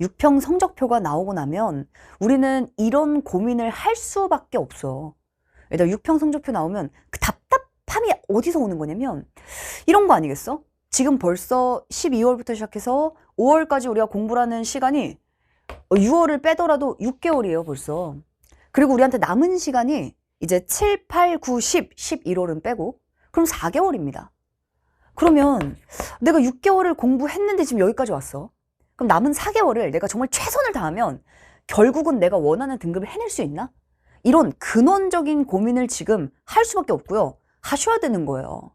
6평 성적표가 나오고 나면 우리는 이런 고민을 할 수밖에 없어. 일단 6평 성적표 나오면 그 답답함이 어디서 오는 거냐면 이런 거 아니겠어? 지금 벌써 12월부터 시작해서 5월까지 우리가 공부를 하는 시간이 6월을 빼더라도 6개월이에요, 벌써. 그리고 우리한테 남은 시간이 이제 7, 8, 9, 10, 11월은 빼고 그럼 4개월입니다. 그러면 내가 6개월을 공부했는데 지금 여기까지 왔어. 그럼 남은 4개월을 내가 정말 최선을 다하면 결국은 내가 원하는 등급을 해낼 수 있나? 이런 근원적인 고민을 지금 할 수밖에 없고요. 하셔야 되는 거예요.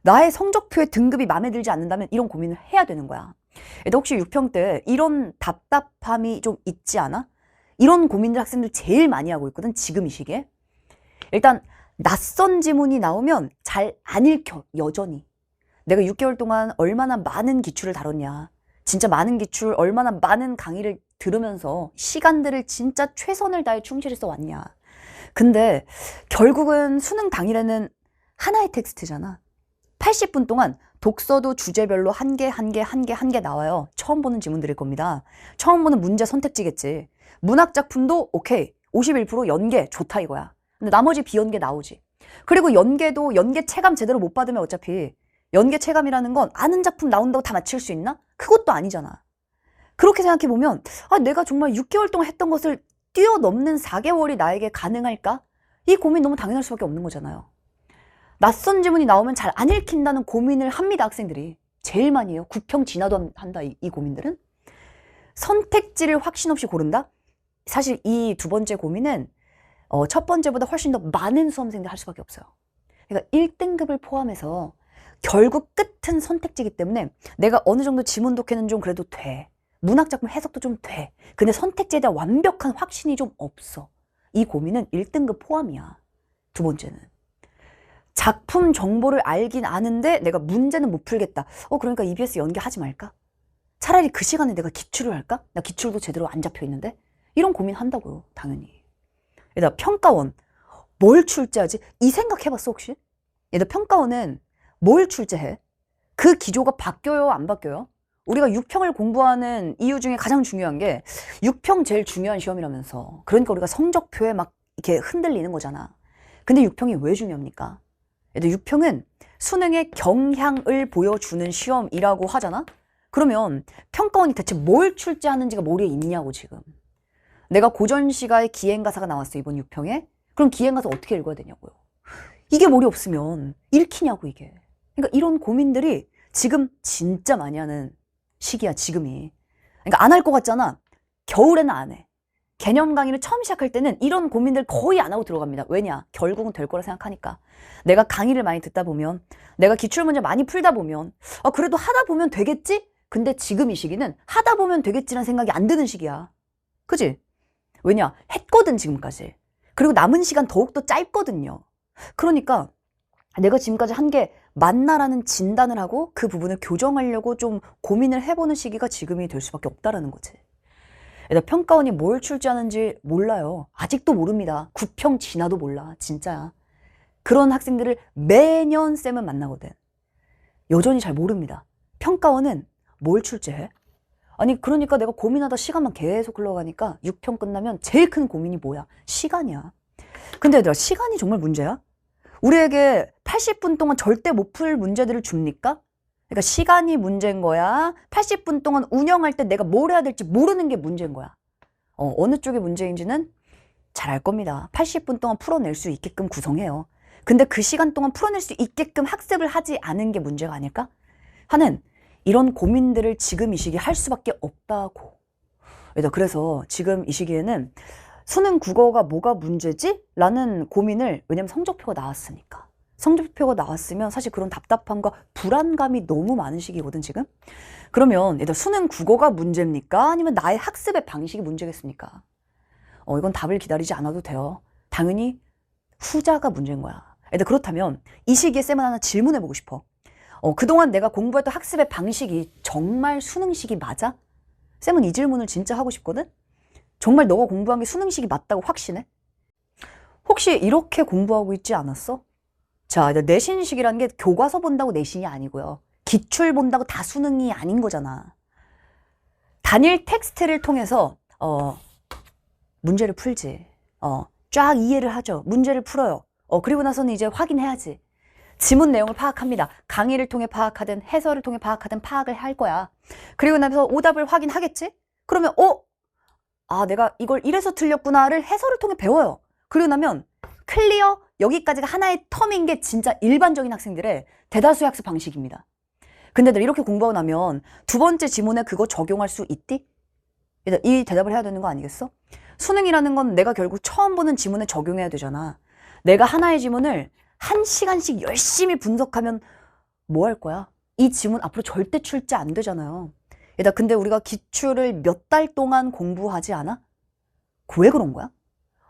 나의 성적표의 등급이 마음에 들지 않는다면 이런 고민을 해야 되는 거야. 혹시 6평 때 이런 답답함이 좀 있지 않아? 이런 고민들 학생들 제일 많이 하고 있거든, 지금 이 시기에. 일단 낯선 지문이 나오면 잘 안 읽혀, 여전히. 내가 6개월 동안 얼마나 많은 기출을 다뤘냐. 진짜 많은 기출, 얼마나 많은 강의를 들으면서 시간들을 진짜 최선을 다해 충실해서 왔냐. 근데 결국은 수능 당일에는 하나의 텍스트잖아. 80분 동안 독서도 주제별로 한 개 나와요. 처음 보는 지문들일 겁니다. 처음 보는 문제 선택지겠지. 문학작품도 오케이. 51% 연계 좋다 이거야. 근데 나머지 비연계 나오지. 그리고 연계도 연계 체감 제대로 못 받으면 어차피 연계 체감이라는 건 아는 작품 나온다고 다 맞힐 수 있나? 그것도 아니잖아. 그렇게 생각해보면 내가 정말 6개월 동안 했던 것을 뛰어넘는 4개월이 나에게 가능할까? 이 고민 너무 당연할 수밖에 없는 거잖아요. 낯선 지문이 나오면 잘 안 읽힌다는 고민을 합니다, 학생들이. 제일 많이 해요. 9평 지나도 한다, 이 고민들은. 선택지를 확신 없이 고른다? 사실 이 두 번째 고민은 첫 번째보다 훨씬 더 많은 수험생들이 할 수밖에 없어요. 그러니까 1등급을 포함해서 결국 끝은 선택지이기 때문에 내가 어느 정도 지문 독해는 좀 그래도 돼. 문학작품 해석도 좀 돼. 근데 선택지에 대한 완벽한 확신이 좀 없어. 이 고민은 1등급 포함이야. 두 번째는. 작품 정보를 알긴 아는데 내가 문제는 못 풀겠다. 그러니까 EBS 연계하지 말까? 차라리 그 시간에 내가 기출을 할까? 나 기출도 제대로 안 잡혀 있는데? 이런 고민 한다고요, 당연히. 얘들아, 평가원. 뭘 출제하지? 이 생각 해봤어, 혹시? 얘들아, 평가원은 뭘 출제해? 그 기조가 바뀌어요, 안 바뀌어요? 우리가 6평을 공부하는 이유 중에 가장 중요한 게 6평 제일 중요한 시험이라면서. 그러니까 우리가 성적표에 막 이렇게 흔들리는 거잖아. 근데 6평이 왜 중요합니까? 얘들 6평은 수능의 경향을 보여주는 시험이라고 하잖아? 그러면 평가원이 대체 뭘 출제하는지가 머리에 있냐고, 지금. 내가 고전시가의 기행가사가 나왔어, 이번 6평에. 그럼 기행가사 어떻게 읽어야 되냐고요. 이게 머리 없으면 읽히냐고, 이게. 그러니까 이런 고민들이 지금 진짜 많이 하는 시기야, 지금이. 그러니까 안 할 것 같잖아. 겨울에는 안 해. 개념 강의를 처음 시작할 때는 이런 고민들 거의 안 하고 들어갑니다. 왜냐? 결국은 될 거라 생각하니까. 내가 강의를 많이 듣다 보면, 내가 기출문제 많이 풀다 보면, 그래도 하다 보면 되겠지? 근데 지금 이 시기는 하다 보면 되겠지라는 생각이 안 드는 시기야. 그지? 왜냐? 했거든, 지금까지. 그리고 남은 시간 더욱더 짧거든요. 그러니까 내가 지금까지 한 게 맞나라는 진단을 하고 그 부분을 교정하려고 좀 고민을 해보는 시기가 지금이 될 수밖에 없다라는 거지. 일단 평가원이 뭘 출제하는지 몰라요. 아직도 모릅니다. 9평 지나도 몰라, 진짜야. 그런 학생들을 매년 쌤은 만나거든. 여전히 잘 모릅니다. 평가원은 뭘 출제해? 아니, 그러니까 내가 고민하다 시간만 계속 흘러가니까 6평 끝나면 제일 큰 고민이 뭐야? 시간이야. 근데 얘들아, 시간이 정말 문제야? 우리에게 80분 동안 절대 못 풀 문제들을 줍니까? 그러니까 시간이 문제인 거야. 80분 동안 운영할 때 내가 뭘 해야 될지 모르는 게 문제인 거야. 어느 쪽이 문제인지는 잘 알 겁니다. 80분 동안 풀어낼 수 있게끔 구성해요. 근데 그 시간 동안 풀어낼 수 있게끔 학습을 하지 않은 게 문제가 아닐까? 하는 이런 고민들을 지금 이 시기에 할 수밖에 없다고. 그래서 지금 이 시기에는 수능 국어가 뭐가 문제지? 라는 고민을, 왜냐면 성적표가 나왔으니까. 성적표가 나왔으면 사실 그런 답답함과 불안감이 너무 많은 시기거든, 지금. 그러면 얘들 수능 국어가 문제입니까? 아니면 나의 학습의 방식이 문제겠습니까? 이건 답을 기다리지 않아도 돼요. 당연히 후자가 문제인 거야. 얘들 그렇다면 이 시기에 쌤은 하나 질문해보고 싶어. 그동안 내가 공부했던 학습의 방식이 정말 수능식이 맞아? 쌤은 이 질문을 진짜 하고 싶거든? 정말 너가 공부한 게 수능식이 맞다고 확신해? 혹시 이렇게 공부하고 있지 않았어? 자, 내신식이라는 게 교과서 본다고 내신이 아니고요. 기출 본다고 다 수능이 아닌 거잖아. 단일 텍스트를 통해서 문제를 풀지. 쫙 이해를 하죠. 문제를 풀어요. 그리고 나서는 이제 확인해야지. 지문 내용을 파악합니다. 강의를 통해 파악하든 해설을 통해 파악하든 파악을 할 거야. 그리고 나서 오답을 확인하겠지? 그러면 내가 이걸 이래서 틀렸구나를 해설을 통해 배워요. 그리고 나면 클리어, 여기까지가 하나의 텀인 게 진짜 일반적인 학생들의 대다수의 학습 방식입니다. 근데 이렇게 공부하고 나면 두 번째 지문에 그거 적용할 수 있디? 이 대답을 해야 되는 거 아니겠어? 수능이라는 건 내가 결국 처음 보는 지문에 적용해야 되잖아. 내가 하나의 지문을 1시간씩 열심히 분석하면 뭐 할 거야? 이 지문 앞으로 절대 출제 안 되잖아요. 근데 우리가 기출을 몇 달 동안 공부하지 않아? 왜 그런 거야?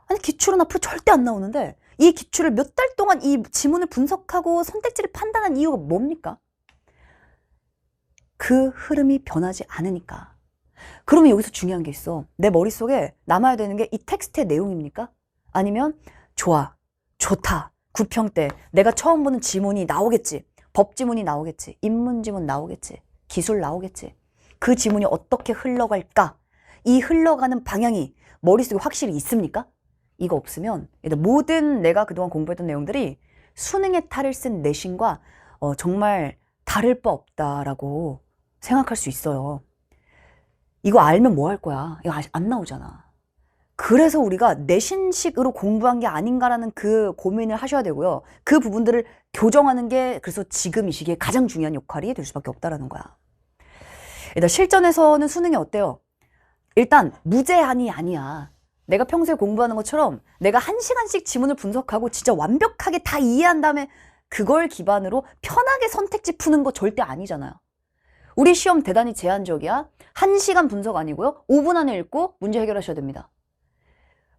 아니, 기출은 앞으로 절대 안 나오는데 이 기출을 몇 달 동안 이 지문을 분석하고 선택지를 판단한 이유가 뭡니까? 그 흐름이 변하지 않으니까. 그러면 여기서 중요한 게 있어. 내 머릿속에 남아야 되는 게 이 텍스트의 내용입니까? 아니면 좋아, 좋다, 구평대 내가 처음 보는 지문이 나오겠지. 법 지문이 나오겠지. 인문 지문 나오겠지. 기술 나오겠지. 그 지문이 어떻게 흘러갈까? 이 흘러가는 방향이 머릿속에 확실히 있습니까? 이거 없으면 모든 내가 그동안 공부했던 내용들이 수능의 탈을 쓴 내신과 정말 다를 바 없다라고 생각할 수 있어요. 이거 알면 뭐 할 거야? 이거 안 나오잖아. 그래서 우리가 내신식으로 공부한 게 아닌가라는 그 고민을 하셔야 되고요. 그 부분들을 교정하는 게 그래서 지금 이 시기에 가장 중요한 역할이 될 수밖에 없다라는 거야. 일단 실전에서는 수능이 어때요? 일단 무제한이 아니야. 내가 평소에 공부하는 것처럼 내가 1시간씩 지문을 분석하고 진짜 완벽하게 다 이해한 다음에 그걸 기반으로 편하게 선택지 푸는 거 절대 아니잖아요. 우리 시험 대단히 제한적이야. 1시간 분석 아니고요. 5분 안에 읽고 문제 해결하셔야 됩니다.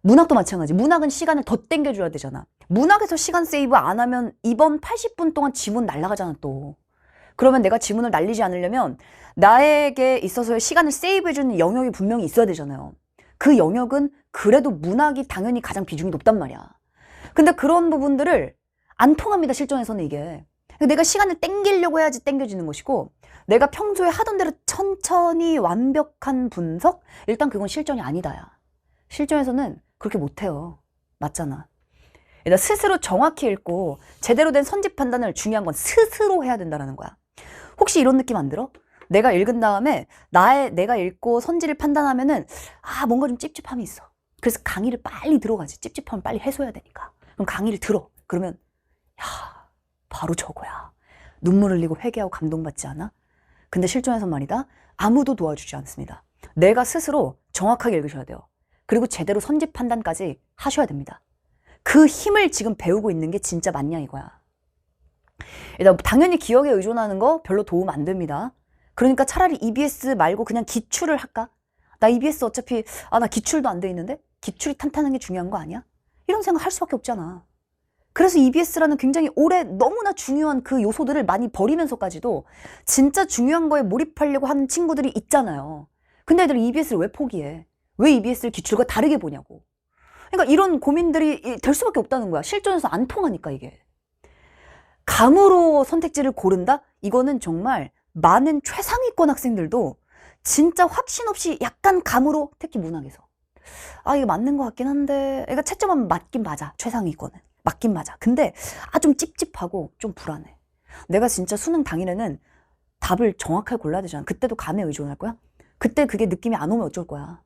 문학도 마찬가지. 문학은 시간을 더 땡겨줘야 되잖아. 문학에서 시간 세이브 안 하면 이번 80분 동안 지문 날아가잖아 또. 그러면 내가 지문을 날리지 않으려면 나에게 있어서의 시간을 세이브해주는 영역이 분명히 있어야 되잖아요. 그 영역은 그래도 문학이 당연히 가장 비중이 높단 말이야. 근데 그런 부분들을 안 통합니다, 실전에서는 이게. 내가 시간을 땡기려고 해야지 땡겨지는 것이고, 내가 평소에 하던 대로 천천히 완벽한 분석? 일단 그건 실전이 아니다, 야. 실전에서는 그렇게 못해요. 맞잖아. 일단 스스로 정확히 읽고 제대로 된 선지 판단을 중요한 건 스스로 해야 된다는 거야. 혹시 이런 느낌 안 들어? 내가 읽은 다음에 내가 읽고 선지를 판단하면은 뭔가 좀 찝찝함이 있어. 그래서 강의를 빨리 들어가지. 찝찝함을 빨리 해소해야 되니까. 그럼 강의를 들어. 그러면 바로 저거야. 눈물 흘리고 회개하고 감동받지 않아? 근데 실전에서 말이다. 아무도 도와주지 않습니다. 내가 스스로 정확하게 읽으셔야 돼요. 그리고 제대로 선지 판단까지 하셔야 됩니다. 그 힘을 지금 배우고 있는 게 진짜 맞냐 이거야. 일단 당연히 기억에 의존하는 거 별로 도움 안 됩니다. 그러니까 차라리 EBS 말고 그냥 기출을 할까? 나 EBS 어차피 나 기출도 안 돼 있는데? 기출이 탄탄한 게 중요한 거 아니야? 이런 생각 할 수밖에 없잖아. 그래서 EBS라는 굉장히 오래 너무나 중요한 그 요소들을 많이 버리면서까지도 진짜 중요한 거에 몰입하려고 하는 친구들이 있잖아요. 근데 애들 EBS를 왜 포기해? 왜 EBS를 기출과 다르게 보냐고. 그러니까 이런 고민들이 될 수밖에 없다는 거야. 실전에서 안 통하니까 이게. 감으로 선택지를 고른다? 이거는 정말 많은 최상위권 학생들도 진짜 확신 없이 약간 감으로, 특히 문학에서 이게 맞는 것 같긴 한데, 그러니까 채점하면 맞긴 맞아. 최상위권은 맞긴 맞아. 근데 좀 찝찝하고 좀 불안해. 내가 진짜 수능 당일에는 답을 정확하게 골라야 되잖아. 그때도 감에 의존할 거야? 그때 그게 느낌이 안 오면 어쩔 거야?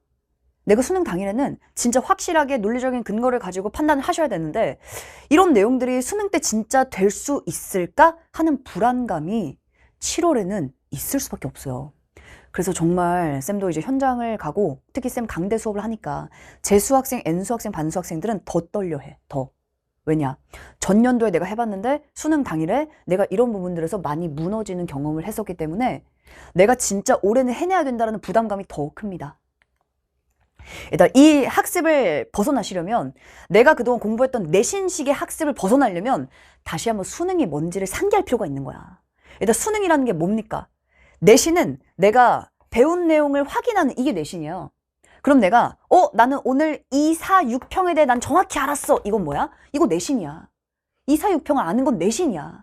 내가 수능 당일에는 진짜 확실하게 논리적인 근거를 가지고 판단을 하셔야 되는데, 이런 내용들이 수능 때 진짜 될 수 있을까 하는 불안감이 7월에는 있을 수밖에 없어요. 그래서 정말 쌤도 이제 현장을 가고, 특히 쌤 강대 수업을 하니까 재수학생, N수학생, 반수학생들은 더 떨려해. 더. 왜냐? 전년도에 내가 해봤는데 수능 당일에 내가 이런 부분들에서 많이 무너지는 경험을 했었기 때문에 내가 진짜 올해는 해내야 된다는 부담감이 더 큽니다. 일단 이 학습을 벗어나시려면, 내가 그동안 공부했던 내신식의 학습을 벗어나려면 다시 한번 수능이 뭔지를 상기할 필요가 있는 거야. 일단 수능이라는 게 뭡니까? 내신은 내가 배운 내용을 확인하는, 이게 내신이에요. 그럼 내가 나는 오늘 2, 4, 6평에 대해 난 정확히 알았어. 이건 뭐야? 이거 내신이야. 2, 4, 6평을 아는 건 내신이야.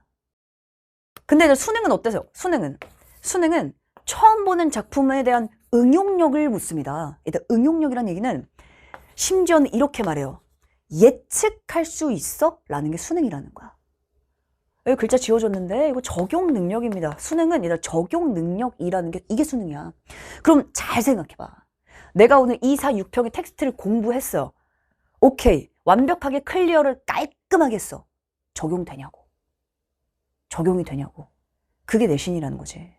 근데 수능은 어때서? 수능은 처음 보는 작품에 대한 응용력을 묻습니다. 일단 응용력이란 얘기는 심지어는 이렇게 말해요. 예측할 수 있어? 라는 게 수능이라는 거야. 여기 글자 지워줬는데 이거 적용 능력입니다. 수능은 일단 적용 능력이라는 게 이게 수능이야. 그럼 잘 생각해봐. 내가 오늘 2, 4, 6평의 텍스트를 공부했어. 오케이. 완벽하게 클리어를 깔끔하게 했어. 적용되냐고. 적용이 되냐고. 그게 내신이라는 거지.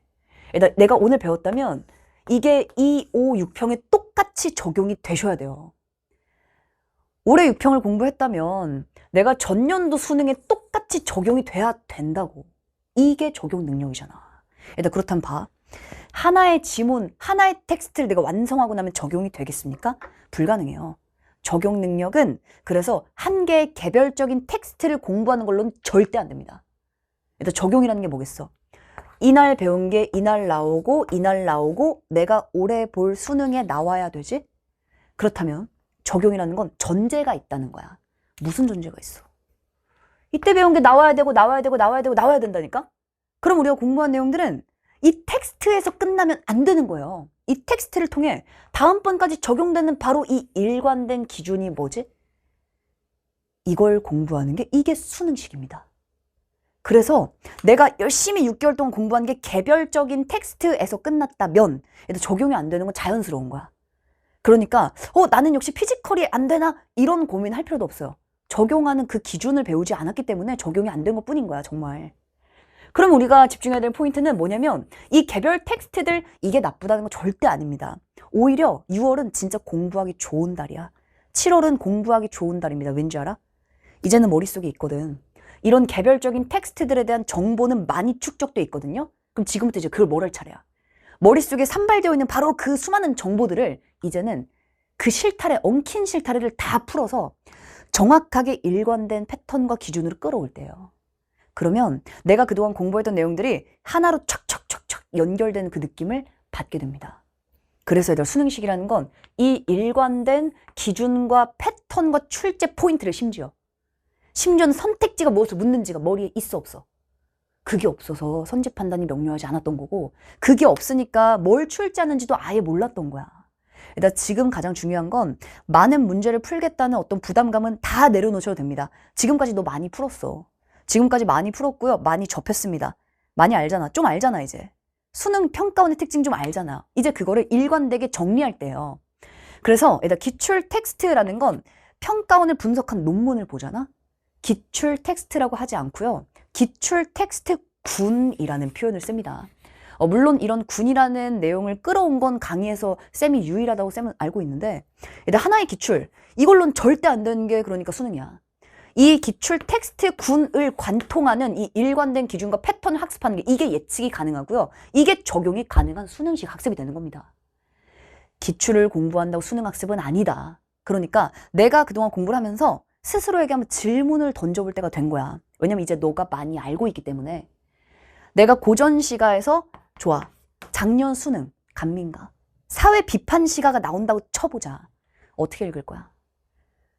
일단 내가 오늘 배웠다면 이게 2, 5, 6평에 똑같이 적용이 되셔야 돼요. 올해 6평을 공부했다면 내가 전년도 수능에 똑같이 적용이 돼야 된다고. 이게 적용 능력이잖아. 일단 그렇다면 봐. 하나의 지문, 하나의 텍스트를 내가 완성하고 나면 적용이 되겠습니까? 불가능해요. 적용 능력은 그래서 한 개의 개별적인 텍스트를 공부하는 걸로는 절대 안 됩니다. 일단 적용이라는 게 뭐겠어? 이날 배운 게 이날 나오고 내가 올해 볼 수능에 나와야 되지? 그렇다면 적용이라는 건 전제가 있다는 거야. 무슨 전제가 있어? 이때 배운 게 나와야 된다니까? 그럼 우리가 공부한 내용들은 이 텍스트에서 끝나면 안 되는 거예요. 이 텍스트를 통해 다음번까지 적용되는 바로 이 일관된 기준이 뭐지? 이걸 공부하는 게 이게 수능식입니다. 그래서 내가 열심히 6개월 동안 공부한 게 개별적인 텍스트에서 끝났다면 적용이 안 되는 건 자연스러운 거야. 그러니까 나는 역시 피지컬이 안 되나? 이런 고민할 필요도 없어요. 적용하는 그 기준을 배우지 않았기 때문에 적용이 안 된 것뿐인 거야, 정말. 그럼 우리가 집중해야 될 포인트는 뭐냐면 이 개별 텍스트들 이게 나쁘다는 건 절대 아닙니다. 오히려 6월은 진짜 공부하기 좋은 달이야. 7월은 공부하기 좋은 달입니다. 왠지 알아? 이제는 머릿속에 있거든. 이런 개별적인 텍스트들에 대한 정보는 많이 축적돼 있거든요. 그럼 지금부터 이제 그걸 뭘 할 차례야. 머릿속에 산발되어 있는 바로 그 수많은 정보들을 이제는 그 실타래, 엉킨 실타래를 다 풀어서 정확하게 일관된 패턴과 기준으로 끌어올 때예요. 그러면 내가 그동안 공부했던 내용들이 하나로 척척척척 연결되는 그 느낌을 받게 됩니다. 그래서 얘들 수능식이라는 건 이 일관된 기준과 패턴과 출제 포인트를 심지어는 선택지가 무엇을 묻는지가 머리에 있어 없어? 그게 없어서 선지 판단이 명료하지 않았던 거고 그게 없으니까 뭘 출제하는지도 아예 몰랐던 거야. 일단 지금 가장 중요한 건 많은 문제를 풀겠다는 어떤 부담감은 다 내려놓으셔도 됩니다. 지금까지 너 많이 풀었어. 지금까지 많이 풀었고요. 많이 접했습니다. 많이 알잖아. 좀 알잖아 이제. 수능 평가원의 특징 좀 알잖아. 이제 그거를 일관되게 정리할 때예요. 그래서 일단 기출 텍스트라는 건 평가원을 분석한 논문을 보잖아. 기출 텍스트라고 하지 않고요. 기출 텍스트 군이라는 표현을 씁니다. 물론 이런 군이라는 내용을 끌어온 건 강의에서 쌤이 유일하다고 쌤은 알고 있는데 일단 하나의 기출, 이걸로는 절대 안 되는 게 그러니까 수능이야. 이 기출 텍스트 군을 관통하는 이 일관된 기준과 패턴을 학습하는 게 이게 예측이 가능하고요. 이게 적용이 가능한 수능식 학습이 되는 겁니다. 기출을 공부한다고 수능 학습은 아니다. 그러니까 내가 그동안 공부를 하면서 스스로에게 한번 질문을 던져볼 때가 된 거야. 왜냐면 이제 너가 많이 알고 있기 때문에. 내가 고전시가에서 좋아. 작년 수능 간민가 사회 비판 시가가 나온다고 쳐보자. 어떻게 읽을 거야?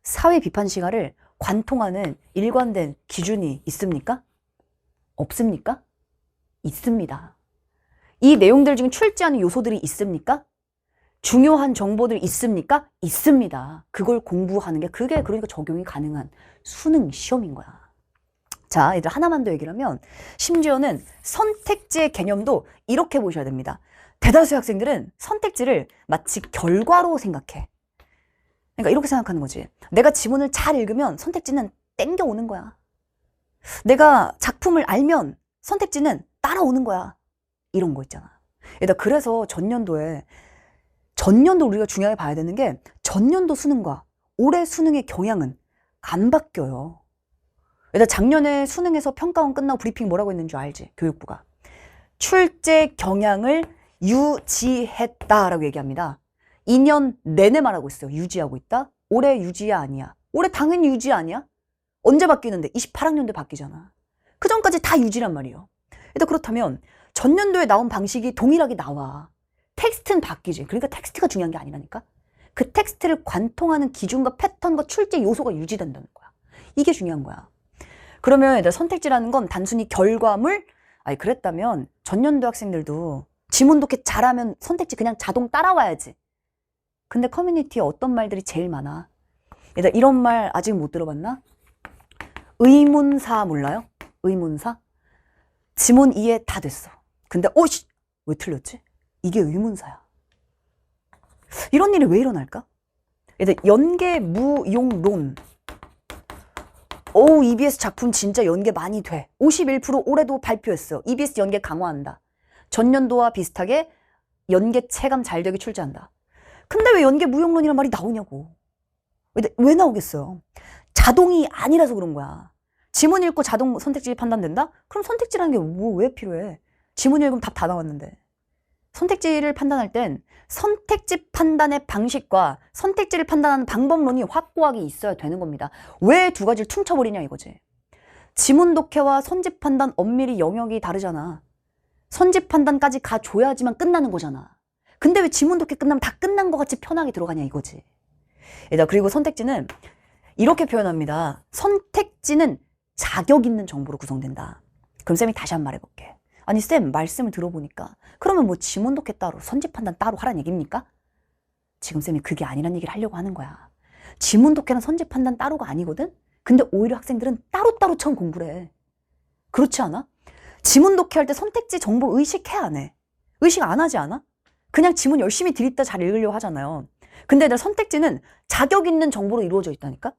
사회 비판 시가를 관통하는 일관된 기준이 있습니까? 없습니까? 있습니다. 이 내용들 중에 출제하는 요소들이 있습니까? 중요한 정보들 있습니까? 있습니다. 그걸 공부하는 게 그게 그러니까 적용이 가능한 수능 시험인 거야. 자, 얘들 하나만 더 얘기를 하면 심지어는 선택지의 개념도 이렇게 보셔야 됩니다. 대다수의 학생들은 선택지를 마치 결과로 생각해. 그러니까 이렇게 생각하는 거지. 내가 지문을 잘 읽으면 선택지는 땡겨오는 거야. 내가 작품을 알면 선택지는 따라오는 거야. 이런 거 있잖아. 일단 그래서 전년도 우리가 중요하게 봐야 되는 게 전년도 수능과 올해 수능의 경향은 안 바뀌어요. 일단 작년에 수능에서 평가원 끝나고 브리핑 뭐라고 했는 줄 알지? 교육부가. 출제 경향을 유지했다라고 얘기합니다. 2년 내내 말하고 있어요. 유지하고 있다? 올해 유지야 아니야? 올해 당연히 유지 아니야? 언제 바뀌는데? 28학년도에 바뀌잖아. 그 전까지 다 유지란 말이에요. 일단 그렇다면 전년도에 나온 방식이 동일하게 나와. 텍스트는 바뀌지. 그러니까 텍스트가 중요한 게 아니라니까. 그 텍스트를 관통하는 기준과 패턴과 출제 요소가 유지된다는 거야. 이게 중요한 거야. 그러면 선택지라는 건 단순히 결과물? 아니 그랬다면 전년도 학생들도 지문 독해 잘하면 선택지 그냥 자동 따라와야지. 근데 커뮤니티에 어떤 말들이 제일 많아? 얘들아, 이런 말 아직 못 들어봤나? 의문사 몰라요? 의문사? 지문 이해 다 됐어. 근데 오씨! 왜 틀렸지? 이게 의문사야. 이런 일이 왜 일어날까? 얘들 연계 무용론. 오, EBS 작품 진짜 연계 많이 돼. 51% 올해도 발표했어. EBS 연계 강화한다. 전년도와 비슷하게 연계 체감 잘 되게 출제한다. 근데 왜 연계 무용론이란 말이 나오냐고. 왜 나오겠어요? 자동이 아니라서 그런 거야. 지문 읽고 자동 선택지 판단된다? 그럼 선택지라는 게 뭐 왜 필요해? 지문 읽으면 답 다 나왔는데. 선택지를 판단할 땐 선택지 판단의 방식과 선택지를 판단하는 방법론이 확고하게 있어야 되는 겁니다. 왜 두 가지를 퉁쳐버리냐 이거지. 지문 독해와 선지 판단 엄밀히 영역이 다르잖아. 선지 판단까지 가줘야지만 끝나는 거잖아. 근데 왜 지문 독해 끝나면 다 끝난 것 같이 편하게 들어가냐 이거지. 그리고 선택지는 이렇게 표현합니다. 선택지는 자격 있는 정보로 구성된다. 그럼 쌤이 다시 한 번 말해볼게. 아니 쌤 말씀을 들어보니까 그러면 뭐 지문 독해 따로 선지 판단 따로 하라는 얘기입니까? 지금 쌤이 그게 아니란 얘기를 하려고 하는 거야. 지문 독해는 선지 판단 따로가 아니거든? 근데 오히려 학생들은 따로따로 처음 공부를 해. 그렇지 않아? 지문 독해할 때 선택지 정보 의식해 안 해? 의식 안 하지 않아? 그냥 지문 열심히 들이다 잘 읽으려고 하잖아요. 근데 애들 선택지는 자격 있는 정보로 이루어져 있다니까?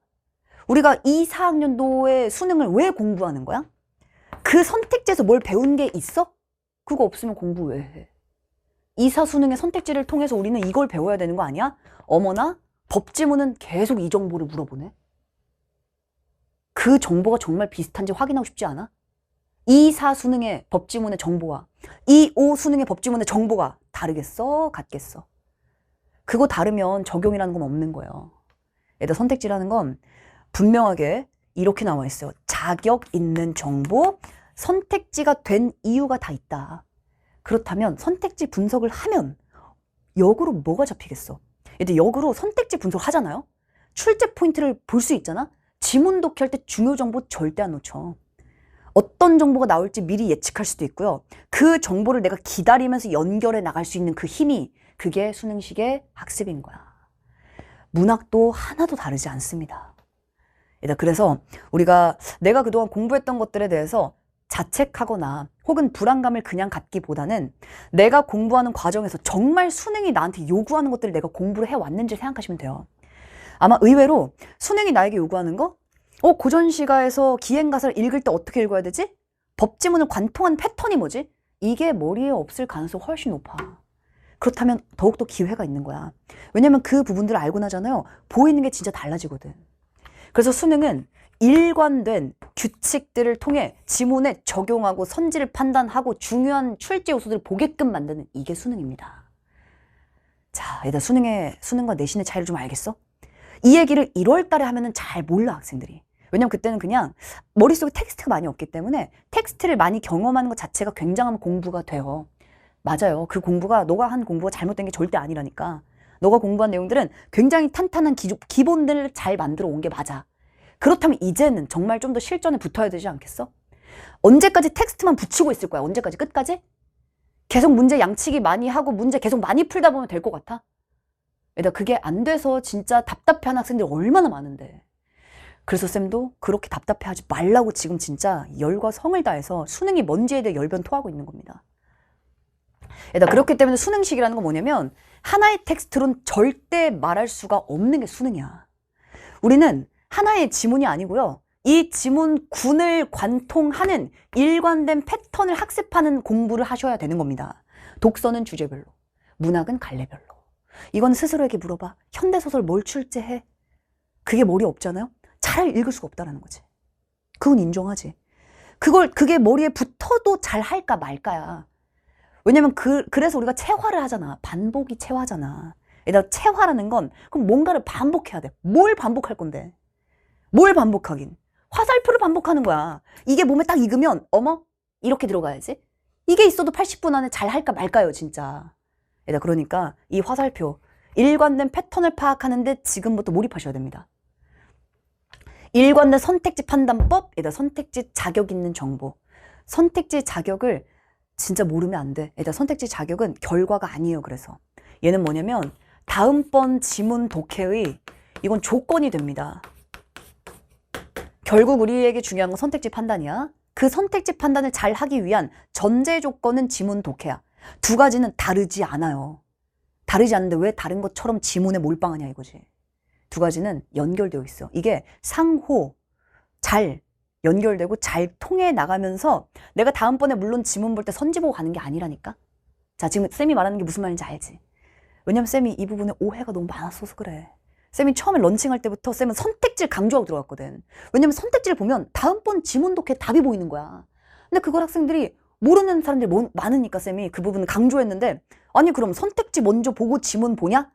우리가 2, 4학년도에 수능을 왜 공부하는 거야? 그 선택지에서 뭘 배운 게 있어? 그거 없으면 공부 왜 해? 2, 4 수능의 선택지를 통해서 우리는 이걸 배워야 되는 거 아니야? 어머나 법지문은 계속 이 정보를 물어보네. 그 정보가 정말 비슷한지 확인하고 싶지 않아? 2, 4 수능의 법지문의 정보와 2, 5 수능의 법지문의 정보가 다르겠어? 같겠어? 그거 다르면 적용이라는 건 없는 거예요. 얘들 선택지라는 건 분명하게 이렇게 나와 있어요. 자격 있는 정보, 선택지가 된 이유가 다 있다. 그렇다면 선택지 분석을 하면 역으로 뭐가 잡히겠어? 얘들 역으로 선택지 분석을 하잖아요? 출제 포인트를 볼 수 있잖아? 지문 독해할 때 중요 정보 절대 안 놓쳐. 어떤 정보가 나올지 미리 예측할 수도 있고요. 그 정보를 내가 기다리면서 연결해 나갈 수 있는 그 힘이 그게 수능식의 학습인 거야. 문학도 하나도 다르지 않습니다. 그래서 내가 그동안 공부했던 것들에 대해서 자책하거나 혹은 불안감을 그냥 갖기보다는 내가 공부하는 과정에서 정말 수능이 나한테 요구하는 것들을 내가 공부를 해왔는지 생각하시면 돼요. 아마 의외로 수능이 나에게 요구하는 거? 고전시가에서 기행가사를 읽을 때 어떻게 읽어야 되지? 법지문을 관통한 패턴이 뭐지? 이게 머리에 없을 가능성이 훨씬 높아. 그렇다면 더욱더 기회가 있는 거야. 왜냐면 그 부분들을 알고 나잖아요. 보이는 게 진짜 달라지거든. 그래서 수능은 일관된 규칙들을 통해 지문에 적용하고 선지를 판단하고 중요한 출제 요소들을 보게끔 만드는 이게 수능입니다. 자, 얘들아 수능과 내신의 차이를 좀 알겠어? 이 얘기를 1월 달에 하면은 잘 몰라 학생들이. 왜냐면 그때는 그냥 머릿속에 텍스트가 많이 없기 때문에 텍스트를 많이 경험하는 것 자체가 굉장한 공부가 돼요. 맞아요. 그 공부가 너가 한 공부가 잘못된 게 절대 아니라니까. 너가 공부한 내용들은 굉장히 탄탄한 기본들을 잘 만들어 온 게 맞아. 그렇다면 이제는 정말 좀 더 실전에 붙어야 되지 않겠어? 언제까지 텍스트만 붙이고 있을 거야? 언제까지? 끝까지? 계속 문제 양치기 많이 하고 문제 계속 많이 풀다 보면 될 것 같아? 그게 안 돼서 진짜 답답해하는 학생들이 얼마나 많은데. 그래서 쌤도 그렇게 답답해하지 말라고 지금 진짜 열과 성을 다해서 수능이 뭔지에 대해 열변토하고 있는 겁니다. 그렇기 때문에 수능식이라는 건 뭐냐면 하나의 텍스트로는 절대 말할 수가 없는 게 수능이야. 우리는 하나의 지문이 아니고요. 이 지문군을 관통하는 일관된 패턴을 학습하는 공부를 하셔야 되는 겁니다. 독서는 주제별로, 문학은 갈래별로. 이건 스스로에게 물어봐. 현대소설 뭘 출제해? 그게 머리에 없잖아요? 잘 읽을 수가 없다는 거지. 그건 인정하지. 그게 머리에 붙어도 잘 할까 말까야. 왜냐면 그래서 우리가 체화를 하잖아. 반복이 체화잖아. 체화라는 건 그럼 뭔가를 반복해야 돼. 뭘 반복할 건데? 뭘 반복하긴? 화살표를 반복하는 거야. 이게 몸에 딱 익으면 어머? 이렇게 들어가야지. 이게 있어도 80분 안에 잘 할까 말까요 진짜. 그러니까 이 화살표, 일관된 패턴을 파악하는데 지금부터 몰입하셔야 됩니다. 일관된 선택지 판단법, 선택지 자격 있는 정보. 선택지 자격을 진짜 모르면 안 돼. 일단 선택지 자격은 결과가 아니에요. 그래서 얘는 뭐냐면 다음번 지문 독해의 이건 조건이 됩니다. 결국 우리에게 중요한 건 선택지 판단이야. 그 선택지 판단을 잘 하기 위한 전제 조건은 지문 독해야. 두 가지는 다르지 않아요. 다르지 않은데 왜 다른 것처럼 지문에 몰빵하냐 이거지. 두 가지는 연결되어 있어. 이게 상호 잘 연결되고 잘 통해 나가면서 내가 다음번에 물론 지문 볼 때 선지 보고 가는 게 아니라니까. 자, 지금 쌤이 말하는 게 무슨 말인지 알지? 왜냐면 쌤이 이 부분에 오해가 너무 많았어서 그래. 쌤이 처음에 런칭할 때부터 쌤은 선택지를 강조하고 들어갔거든. 왜냐면 선택지를 보면 다음번 지문 독해 답이 보이는 거야. 근데 그걸 학생들이 모르는 사람들이 많으니까 쌤이 그 부분을 강조했는데, 아니 그럼 선택지 먼저 보고 지문 보냐?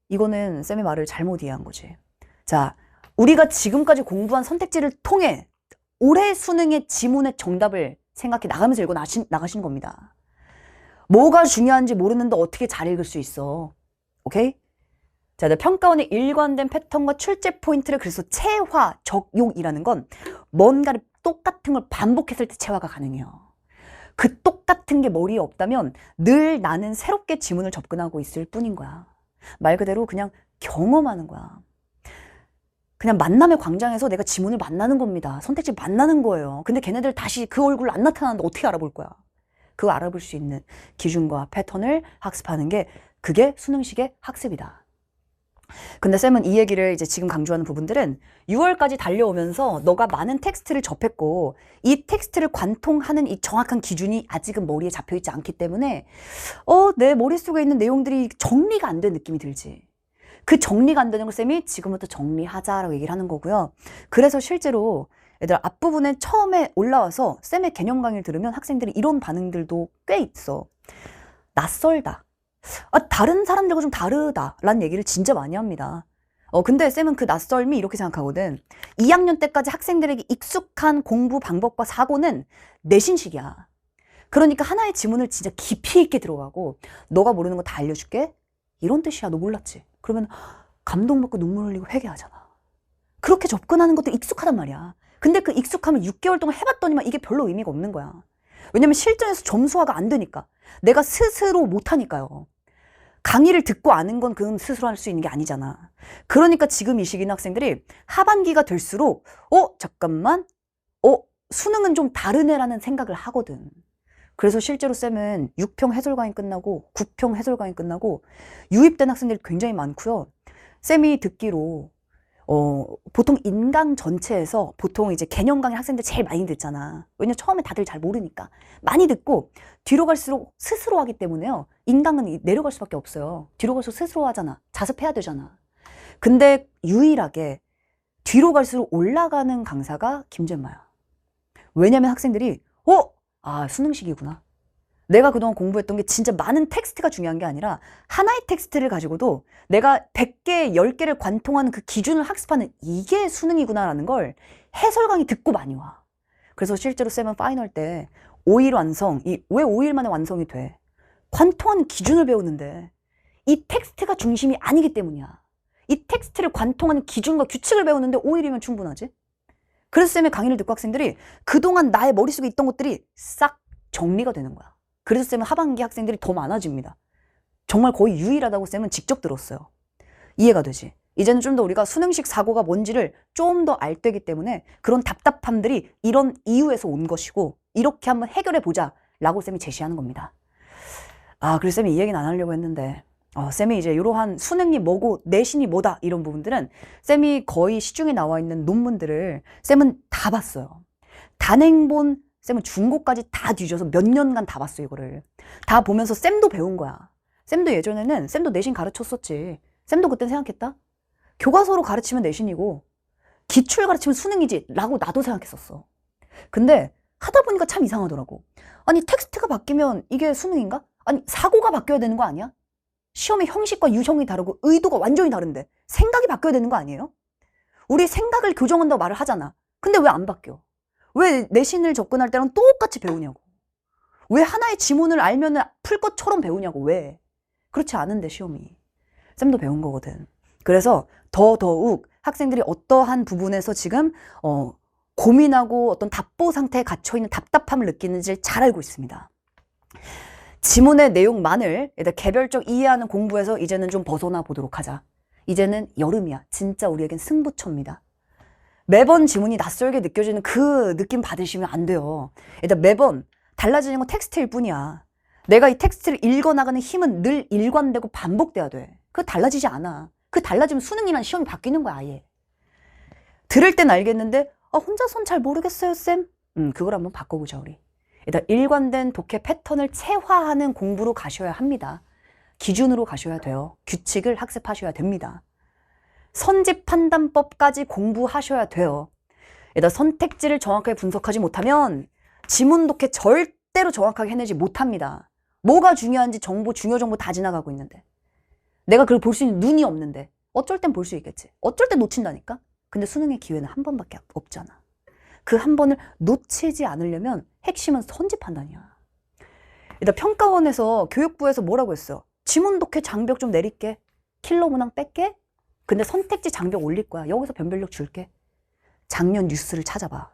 이거는 쌤의 말을 잘못 이해한 거지. 자, 우리가 지금까지 공부한 선택지를 통해 올해 수능의 지문의 정답을 생각해 나가면서 읽어 나가신 겁니다. 뭐가 중요한지 모르는데 어떻게 잘 읽을 수 있어? 오케이? 자, 평가원의 일관된 패턴과 출제 포인트를 그래서 체화, 적용이라는 건 뭔가를 똑같은 걸 반복했을 때 체화가 가능해요. 그 똑같은 게 머리에 없다면 늘 나는 새롭게 지문을 접근하고 있을 뿐인 거야. 말 그대로 그냥 경험하는 거야. 그냥 만남의 광장에서 내가 지문을 만나는 겁니다. 선택지 만나는 거예요. 근데 걔네들 다시 그 얼굴 안 나타나는데 어떻게 알아볼 거야? 그거 알아볼 수 있는 기준과 패턴을 학습하는 게 그게 수능식의 학습이다. 근데 쌤은 이 얘기를 이제 지금 강조하는 부분들은 6월까지 달려오면서 너가 많은 텍스트를 접했고 이 텍스트를 관통하는 이 정확한 기준이 아직은 머리에 잡혀있지 않기 때문에 내 머릿속에 있는 내용들이 정리가 안 된 느낌이 들지. 그 정리가 안 되는 걸 쌤이 지금부터 정리하자라고 얘기를 하는 거고요. 그래서 실제로 얘들아 앞부분에 처음에 올라와서 쌤의 개념 강의를 들으면 학생들이 이런 반응들도 꽤 있어. 낯설다. 다른 사람들과 좀 다르다라는 얘기를 진짜 많이 합니다. 근데 쌤은 그 낯설미 이렇게 생각하거든. 2학년 때까지 학생들에게 익숙한 공부 방법과 사고는 내신식이야. 그러니까 하나의 지문을 진짜 깊이 있게 들어가고 너가 모르는 거 다 알려줄게. 이런 뜻이야. 너 몰랐지? 그러면 감동받고 눈물 흘리고 회개하잖아. 그렇게 접근하는 것도 익숙하단 말이야. 근데 그 익숙함을 6개월 동안 해봤더니만 이게 별로 의미가 없는 거야. 왜냐면 실전에서 점수화가 안 되니까. 내가 스스로 못하니까요. 강의를 듣고 아는 건 그건 스스로 할 수 있는 게 아니잖아. 그러니까 지금 이 시기는 학생들이 하반기가 될수록 잠깐만 수능은 좀 다르네라는 생각을 하거든. 그래서 실제로 쌤은 6평 해설 강의 끝나고 9평 해설 강의 끝나고 유입된 학생들이 굉장히 많고요. 쌤이 듣기로 보통 인강 전체에서 보통 이제 개념 강의 학생들 제일 많이 듣잖아. 왜냐면 처음에 다들 잘 모르니까. 많이 듣고 뒤로 갈수록 스스로 하기 때문에요. 인강은 내려갈 수밖에 없어요. 뒤로 갈수록 스스로 하잖아. 자습해야 되잖아. 근데 유일하게 뒤로 갈수록 올라가는 강사가 김재마야. 왜냐면 학생들이 수능식이구나. 내가 그동안 공부했던 게 진짜 많은 텍스트가 중요한 게 아니라 하나의 텍스트를 가지고도 내가 100개, 10개를 관통하는 그 기준을 학습하는 이게 수능이구나라는 걸 해설 강의 듣고 많이 와. 그래서 실제로 쌤은 파이널 때 5일 완성, 왜 5일 만에 완성이 돼? 관통하는 기준을 배우는데 이 텍스트가 중심이 아니기 때문이야. 이 텍스트를 관통하는 기준과 규칙을 배우는데 5일이면 충분하지? 그래서 쌤의 강의를 듣고 학생들이 그동안 나의 머릿속에 있던 것들이 싹 정리가 되는 거야. 그래서 쌤은 하반기 학생들이 더 많아집니다. 정말 거의 유일하다고 쌤은 직접 들었어요. 이해가 되지? 이제는 좀 더 우리가 수능식 사고가 뭔지를 좀 더 알되기 때문에 그런 답답함들이 이런 이유에서 온 것이고 이렇게 한번 해결해보자 라고 쌤이 제시하는 겁니다. 그래서 쌤이 이 얘기는 안 하려고 했는데 쌤이 이제 이러한 수능이 뭐고 내신이 뭐다 이런 부분들은 쌤이 거의 시중에 나와 있는 논문들을 쌤은 다 봤어요. 단행본 쌤은 중고까지 다 뒤져서 몇 년간 다 봤어. 이거를 다 보면서 쌤도 배운 거야. 쌤도 예전에는 쌤도 내신 가르쳤었지. 쌤도 그땐 생각했다. 교과서로 가르치면 내신이고 기출 가르치면 수능이지 라고 나도 생각했었어. 근데 하다 보니까 참 이상하더라고. 아니 텍스트가 바뀌면 이게 수능인가? 아니 사고가 바뀌어야 되는 거 아니야? 시험의 형식과 유형이 다르고 의도가 완전히 다른데 생각이 바뀌어야 되는 거 아니에요? 우리 생각을 교정한다고 말을 하잖아. 근데 왜 안 바뀌어? 왜 내신을 접근할 때랑 똑같이 배우냐고. 왜 하나의 지문을 알면 풀 것처럼 배우냐고. 왜? 그렇지 않은데 시험이. 쌤도 배운 거거든. 그래서 더더욱 학생들이 어떠한 부분에서 지금 고민하고 어떤 답보 상태에 갇혀있는 답답함을 느끼는지를 잘 알고 있습니다. 지문의 내용만을 개별적 이해하는 공부에서 이제는 좀 벗어나 보도록 하자. 이제는 여름이야. 진짜 우리에겐 승부처입니다. 매번 지문이 낯설게 느껴지는 그 느낌 받으시면 안 돼요. 일단 매번 달라지는 건 텍스트일 뿐이야. 내가 이 텍스트를 읽어나가는 힘은 늘 일관되고 반복돼야 돼. 그거 달라지지 않아. 그 달라지면 수능이란 시험이 바뀌는 거야, 아예. 들을 땐 알겠는데 혼자선 잘 모르겠어요, 쌤. 그걸 한번 바꿔보자, 우리. 일단 일관된 독해 패턴을 체화하는 공부로 가셔야 합니다. 기준으로 가셔야 돼요. 규칙을 학습하셔야 됩니다. 선지 판단법까지 공부하셔야 돼요. 일단 선택지를 정확하게 분석하지 못하면 지문 독해 절대로 정확하게 해내지 못합니다. 뭐가 중요한지 중요 정보 다 지나가고 있는데. 내가 그걸 볼 수 있는 눈이 없는데. 어쩔 땐 볼 수 있겠지. 어쩔 땐 놓친다니까. 근데 수능의 기회는 한 번밖에 없잖아. 그 한 번을 놓치지 않으려면 핵심은 선지 판단이야. 일단 평가원에서 교육부에서 뭐라고 했어? 지문 독해 장벽 좀 내릴게. 킬러 문항 뺄게. 근데 선택지 장벽 올릴 거야. 여기서 변별력 줄게. 작년 뉴스를 찾아봐.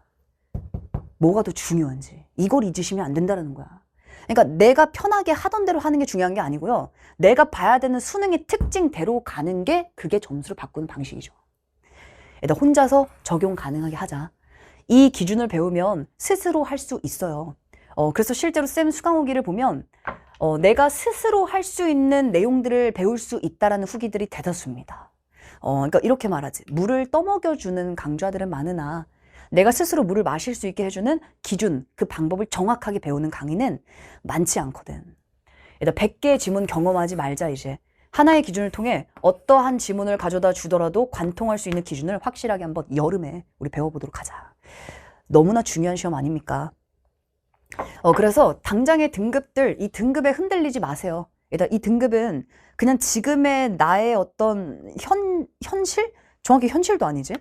뭐가 더 중요한지. 이걸 잊으시면 안 된다는 거야. 그러니까 내가 편하게 하던 대로 하는 게 중요한 게 아니고요. 내가 봐야 되는 수능의 특징대로 가는 게 그게 점수를 바꾸는 방식이죠. 일단 혼자서 적용 가능하게 하자. 이 기준을 배우면 스스로 할 수 있어요. 그래서 실제로 쌤 수강후기를 보면 내가 스스로 할 수 있는 내용들을 배울 수 있다라는 후기들이 대다수입니다. 그러니까 이렇게 말하지. 물을 떠먹여주는 강좌들은 많으나 내가 스스로 물을 마실 수 있게 해주는 기준, 그 방법을 정확하게 배우는 강의는 많지 않거든. 일단 100개의 지문 경험하지 말자 이제. 하나의 기준을 통해 어떠한 지문을 가져다 주더라도 관통할 수 있는 기준을 확실하게 한번 여름에 우리 배워보도록 하자. 너무나 중요한 시험 아닙니까? 그래서 당장의 등급들, 이 등급에 흔들리지 마세요. 일단 이 등급은 그냥 지금의 나의 어떤 현실? 정확히 현실도 아니지?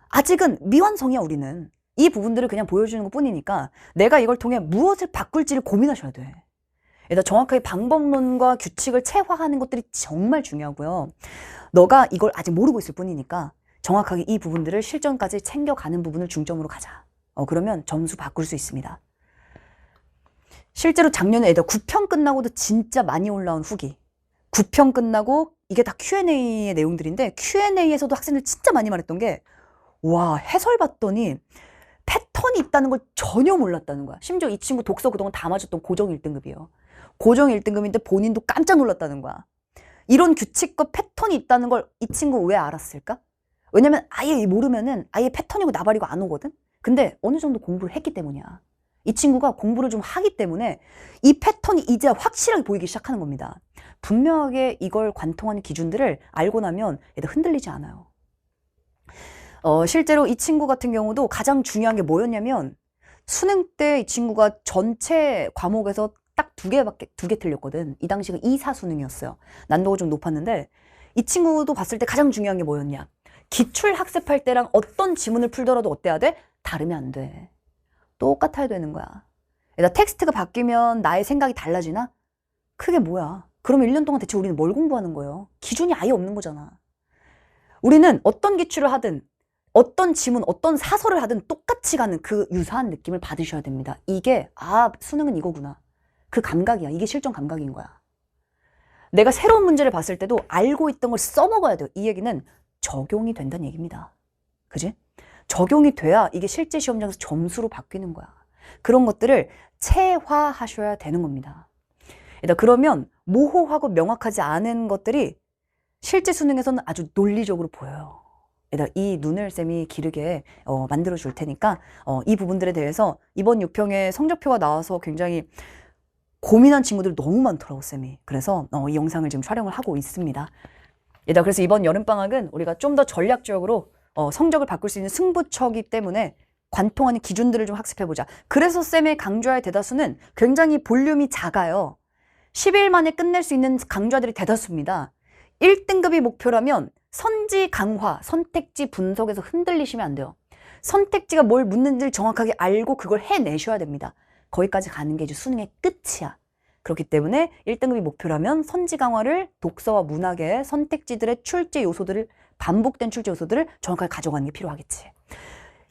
아직은 미완성이야, 우리는. 이 부분들을 그냥 보여주는 것 뿐이니까 내가 이걸 통해 무엇을 바꿀지를 고민하셔야 돼. 일단 정확하게 방법론과 규칙을 체화하는 것들이 정말 중요하고요. 너가 이걸 아직 모르고 있을 뿐이니까 정확하게 이 부분들을 실전까지 챙겨가는 부분을 중점으로 가자. 그러면 점수 바꿀 수 있습니다. 실제로 작년에 9편 끝나고도 진짜 많이 올라온 후기. 9편 끝나고 이게 다 Q&A의 내용들인데 Q&A에서도 학생들 진짜 많이 말했던 게 와, 해설 봤더니 패턴이 있다는 걸 전혀 몰랐다는 거야. 심지어 이 친구 독서 그동안 다 맞았던 고정 1등급이에요. 고정 1등급인데 본인도 깜짝 놀랐다는 거야. 이런 규칙과 패턴이 있다는 걸 이 친구 왜 알았을까? 왜냐면 아예 모르면은 아예 패턴이고 나발이고 안 오거든? 근데 어느 정도 공부를 했기 때문이야. 이 친구가 공부를 좀 하기 때문에 이 패턴이 이제 확실하게 보이기 시작하는 겁니다. 분명하게 이걸 관통하는 기준들을 알고 나면 얘들 흔들리지 않아요. 실제로 이 친구 같은 경우도 가장 중요한 게 뭐였냐면 수능 때 이 친구가 전체 과목에서 딱 두 개 틀렸거든. 이 당시가 2사 수능이었어요. 난도가 좀 높았는데 이 친구도 봤을 때 가장 중요한 게 뭐였냐. 기출 학습할 때랑 어떤 지문을 풀더라도 어때야 돼? 다르면 안 돼. 똑같아야 되는 거야. 일단 텍스트가 바뀌면 나의 생각이 달라지나? 그게 뭐야? 그러면 1년 동안 대체 우리는 뭘 공부하는 거예요? 기준이 아예 없는 거잖아. 우리는 어떤 기출을 하든 어떤 지문, 어떤 사설을 하든 똑같이 가는 그 유사한 느낌을 받으셔야 됩니다. 이게 수능은 이거구나. 그 감각이야. 이게 실전 감각인 거야. 내가 새로운 문제를 봤을 때도 알고 있던 걸 써먹어야 돼요. 이 얘기는 적용이 된다는 얘기입니다. 그지? 적용이 돼야 이게 실제 시험장에서 점수로 바뀌는 거야. 그런 것들을 체화하셔야 되는 겁니다. 일단 그러면 모호하고 명확하지 않은 것들이 실제 수능에서는 아주 논리적으로 보여요. 일단 이 눈을 쌤이 기르게 만들어 줄 테니까 이 부분들에 대해서 이번 6평에 성적표가 나와서 굉장히 고민한 친구들 너무 많더라고, 쌤이. 그래서 이 영상을 지금 촬영을 하고 있습니다. 일단 그래서 이번 여름방학은 우리가 좀 더 전략적으로 성적을 바꿀 수 있는 승부처이기 때문에 관통하는 기준들을 좀 학습해보자. 그래서 쌤의 강좌의 대다수는 굉장히 볼륨이 작아요. 10일 만에 끝낼 수 있는 강좌들이 대다수입니다. 1등급이 목표라면 선지 강화, 선택지 분석에서 흔들리시면 안 돼요. 선택지가 뭘 묻는지를 정확하게 알고 그걸 해내셔야 됩니다. 거기까지 가는 게 이제 수능의 끝이야. 그렇기 때문에 1등급이 목표라면 선지 강화를 독서와 문학의 선택지들의 출제 요소들을 반복된 출제 요소들을 정확하게 가져가는 게 필요하겠지.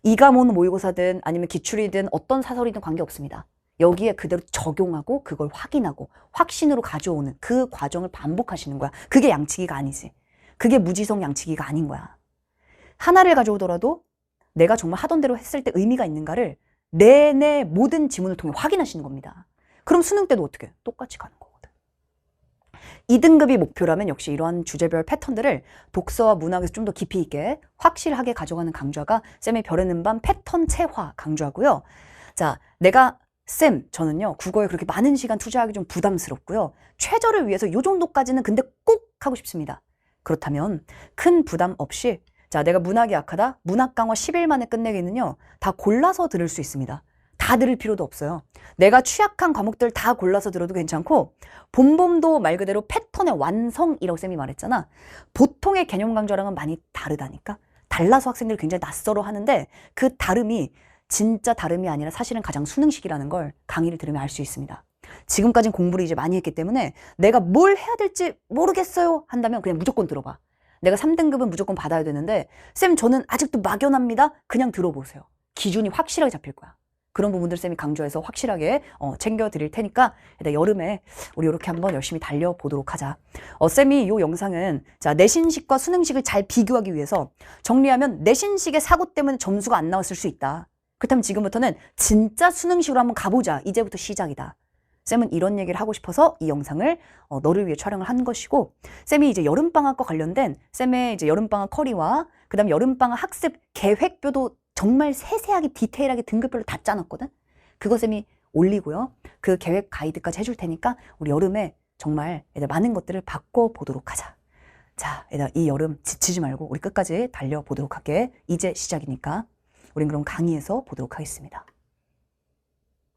이 과목은 모의고사든 아니면 기출이든 어떤 사설이든 관계없습니다. 여기에 그대로 적용하고 그걸 확인하고 확신으로 가져오는 그 과정을 반복하시는 거야. 그게 양치기가 아니지. 그게 무지성 양치기가 아닌 거야. 하나를 가져오더라도 내가 정말 하던 대로 했을 때 의미가 있는가를 내내 모든 지문을 통해 확인하시는 겁니다. 그럼 수능 때도 어떻게? 똑같이 가는 거거든. 2등급이 목표라면 역시 이러한 주제별 패턴들을 독서와 문학에서 좀 더 깊이 있게 확실하게 가져가는 강좌가 쌤의 별의 는밤 패턴 체화 강좌고요. 자, 저는요, 국어에 그렇게 많은 시간 투자하기 좀 부담스럽고요. 최저를 위해서 요 정도까지는 근데 꼭 하고 싶습니다. 그렇다면 큰 부담 없이 자, 내가 문학이 약하다? 문학 강화 10일 만에 끝내기는요, 다 골라서 들을 수 있습니다. 다 들을 필요도 없어요. 내가 취약한 과목들 다 골라서 들어도 괜찮고, 본범도 말 그대로 패턴의 완성이라고 쌤이 말했잖아. 보통의 개념 강좌랑은 많이 다르다니까. 달라서 학생들이 굉장히 낯설어 하는데 그 다름이 진짜 다름이 아니라 사실은 가장 수능식이라는 걸 강의를 들으면 알 수 있습니다. 지금까지는 공부를 이제 많이 했기 때문에 내가 뭘 해야 될지 모르겠어요 한다면 그냥 무조건 들어봐. 내가 3등급은 무조건 받아야 되는데 쌤 저는 아직도 막연합니다. 그냥 들어보세요. 기준이 확실하게 잡힐 거야. 그런 부분들 쌤이 강조해서 확실하게 챙겨드릴 테니까 일단 여름에 우리 이렇게 한번 열심히 달려보도록 하자. 쌤이 이 영상은 자, 내신식과 수능식을 잘 비교하기 위해서 정리하면 내신식의 사고 때문에 점수가 안 나왔을 수 있다. 그렇다면 지금부터는 진짜 수능식으로 한번 가보자. 이제부터 시작이다. 쌤은 이런 얘기를 하고 싶어서 이 영상을 너를 위해 촬영을 한 것이고, 쌤이 이제 여름방학과 관련된 쌤의 이제 여름방학 커리와 그 다음 여름방학 학습 계획표도 정말 세세하게 디테일하게 등급별로 다 짜놨거든. 그거 쌤이 올리고요. 그 계획 가이드까지 해줄 테니까 우리 여름에 정말 애들 많은 것들을 바꿔보도록 하자. 자, 애들 이 여름 지치지 말고 우리 끝까지 달려보도록 할게. 이제 시작이니까 우린 그럼 강의에서 보도록 하겠습니다.